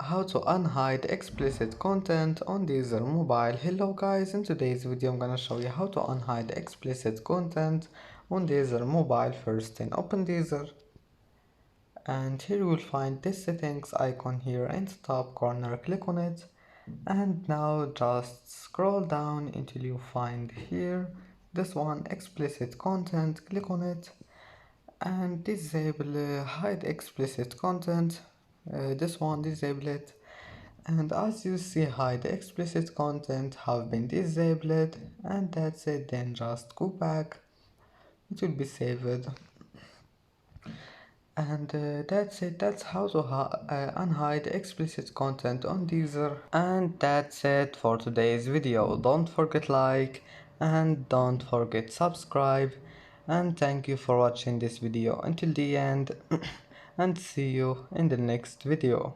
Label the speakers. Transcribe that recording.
Speaker 1: how to unhide explicit content on Deezer mobile. Hello guys, in today's video I'm gonna show you how to unhide explicit content on Deezer mobile. First thing, open Deezer and here you will find this settings icon here in the top corner. Click on it and now just scroll down until you find here this one, explicit content. Click on it and disable hide explicit content. This one, disable it, and as you see, hide explicit content have been disabled, and that's it. Then just go back, it will be saved, and that's it. That's how to unhide explicit content on Deezer. And that's it for today's video. Don't forget like and don't forget subscribe, and thank you for watching this video until the end and see you in the next video.